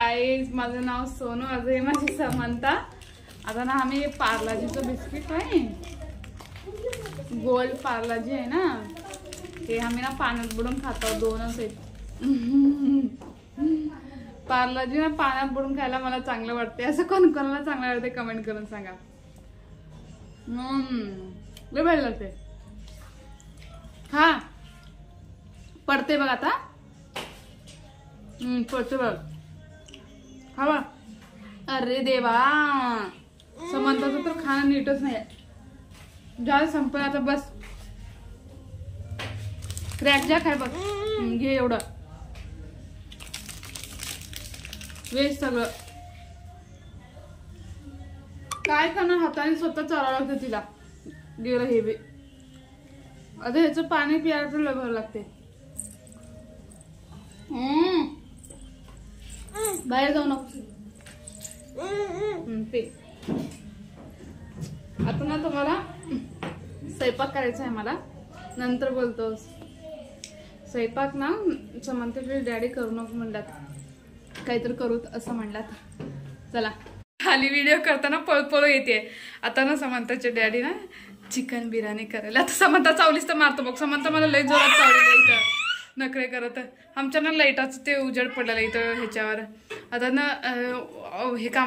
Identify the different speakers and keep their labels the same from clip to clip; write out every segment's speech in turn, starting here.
Speaker 1: Guys माझं नाव सोनू, अजय माझी समंता। आता ना आम्ही पार्लाजीचं बिस्किट आहे, गोल्ड पार्लाजी आहे ना, ते आम्ही ना पाण्यात बुडून खातो। दोनच आहेत पार्लाजी ना, पाण्यात बुडून खायला मला चांगलं वाटते। असं कोणाला चांगलं वाटते कमेंट करून सांगा। लय भारी लागते। हा पडते बघ आता, पडते बघ, हा बघ। अरे देवा, समंताचं तर खाणं नीटच नाही। जा संपलं आता, बस क्रॅक जॅक आहे बघ, घे एवढं, वेस्ट सगळं। काय करणार, हाताने स्वतः चालावं लागतं तिला, गेलं हे बी। आता ह्याचं पाणी प्यायला तर लय भारी लागते। बाहेर जाऊ नको, पे। आता ना तुम्हाला स्वयंपाक करायचा आहे मला, नंतर बोलतो। स्वयंपाक ना समंताचे डॅडी करू नको म्हणलात, काहीतरी करू असं म्हणलात। चला, खाली व्हिडिओ करताना पळपळ येते। आता ना समंताचे डॅडी ना चिकन बिर्याणी करायला। आता समंता चावलीच तर मारतो बघ, समंता मला लई जोरात चावलेलं इथं नखरे करत। आमच्या ना लाईटाचं ते उजेड पडलेलं इथं ह्याच्यावर। आता ना हे काय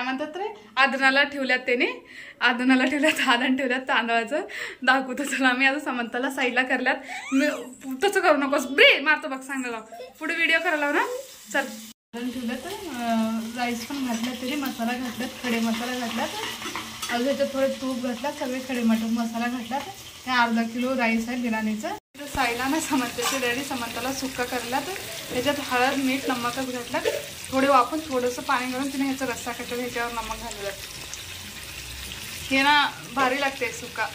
Speaker 1: म्हणतात रे, आदनाला ठेवल्यात त्याने, आदनाला ठेवल्यात, आदन ठेवल्यात तांदळाचं। दाखवतो चला, आम्ही आता समंताला साईडला करल्यात। तसं करू नकोस ब्रे, मारतो बघ, सांगायला पुढे व्हिडिओ करायला ना। चल, ठेवल्यात, राईस पण घातल्यात त्याने, मसाला घातल्यात, खडे मसाला घातल्यात, अजून ह्याच्यात थोडे तूप घातल्यात, सगळे खडे मसाला घातल्यात। हे अर्धा किलो राईस आहे बिर्याणीचं। साईडला ना समंताचे डॅडी समंताला सुक्का करल्यात, ह्याच्यात हळद मीठ नमकच घातल्यात, थोडे वापरून थोडंसं पाणी घालून तिने ह्याचा रस्सा काढला, ह्याच्यावर नमक घाललं। हे ना भारी लागते सुक्का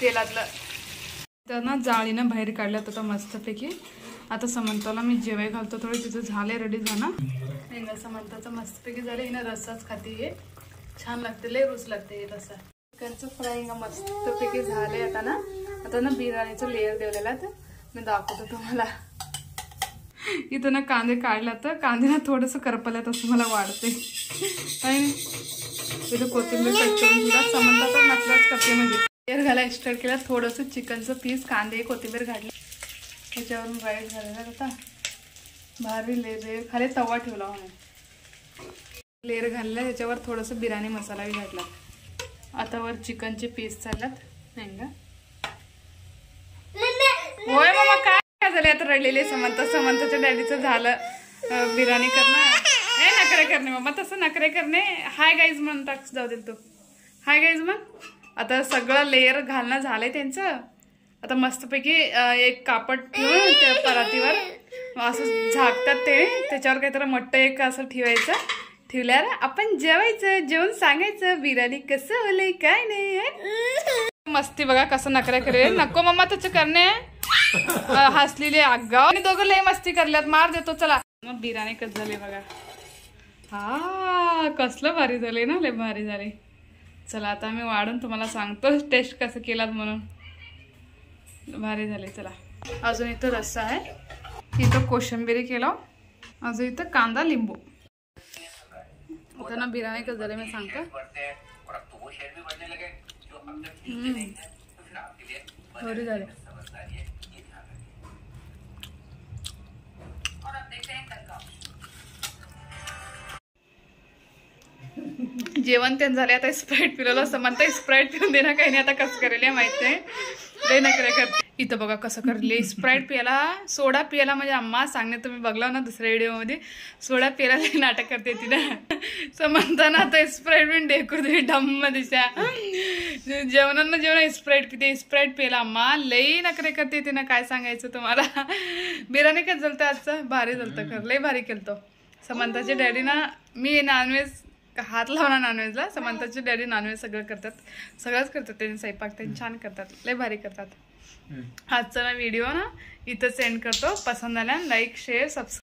Speaker 1: तेलातलं। तर ना जाळीनं बाहेर काढल्यात आता मस्तपैकी। आता समंताला मी जेवाय घालतो, थोडे तिथं झाले रेडी झालं। समंताचं मस्तपैकी झाले, हिनं रस्साच खाते, हे छान लागते, लय रुच लागते हे रस्सा। चिकनचं फ्राय मस्तपैकी झाले। आता ना बिर्याणीचं लेअर ठेवलेला तर मी दाखवतो तुम्हाला। इथं ना कांदे काढला, तर कांदे ना थोडंसं करपल्यात असं मला वाटते। इथं कोथिंबीर कट करून दिला, समंता तर नकलाच करते म्हणजे। लेअर घालायला स्टार्ट केला, थोडंसं चिकनचं पीस, कांदे, कोथिंबीर घातली, त्याच्यावरून राईस घालायला। आता भारी लेअर, खाली तवा ठेवला म्हणून लेअर घालला, त्याच्यावर थोडंसं बिर्याणी मसाला बी घातला। आता वर चिकनचे पीस चालल्यात, नाही का? होय मामा, काय झाले आता रडलेले समंताच्या डॅडीचं झालं बिर्याणी करणं। हे नखरे करणे मामा, तसं नखरे करणे। हाय गाईज म्हणतात, जाऊ दे तू, हाय गाईज म्हण। आता सगळं लेअर घालणं झालंय त्यांचं। आता मस्तपैकी एक कापड ठेवून त्या परातीवर असं झाकतात ते, त्याच्यावर काहीतरी मट्ट एक असं ठेवायचं, ठेवल्यावर आपण जेवायचं, जेवून सांगायचं बिर्याणी कसं होलंय काय नाही। मस्ती बघा कसं नखरे करे, नको मम्मा त्याचं करणे, हसलेली आगाव, आणि दोघं लय मस्ती करल्यात, मार देतो। चला, मग बिर्याणी कसं झाली बघा, हा कसलं भारी झाले ना, लय भारी झाले। चला आता मी वाढून तुम्हाला सांगतो टेस्ट कसं केलात म्हणून, भारी झाले। चला, अजून इथं रस्सा आहे, इथं कोशिंबीर केलं, अजून इथं कांदा लिंबू। आता ना बिर्याणी कसं झाली मी सांगतो। भारी झाले। जेवण ते झाले, आता स्प्राईट पिलेलं, समंता स्प्राईट पिऊन देणार काही नाही, आता कसं करेल माहित नाही, लय नखरे करते। इथं बघा कसं करले, स्प्राईट पियाला, सोडा पियाला म्हणजे अम्मा सांगणे तुम्ही बघला ना दुसऱ्या व्हिडिओमध्ये, सोडा पियाला लय नाटक करते तिला। समंता ना आता स्प्राईट पिऊन ढेकूर दे डम्म दिशा, जेवणांना जेवण स्प्राईट पिते, स्प्राईट पियाला अम्मा लई नखरे करते तिनं, काय सांगायचं तुम्हाला। बिर्याणी कसं झालतं आजचं, भारी झालतं, खरं लय भारी केलतो। समंताचे डॅडी ना, मी नॉनव्हेज हात लावणार नॉनव्हेजला, समंताचे डॅडी नॉनव्हेज सगळं करतात, सगळंच करतात त्यांनी, स्वयंपाक त्यांनी छान करतात, लय भारी करतात। आजचा ना व्हिडिओ ना इथं सेंड करतो, पसंत आला लाईक शेअर सबस्क्राईब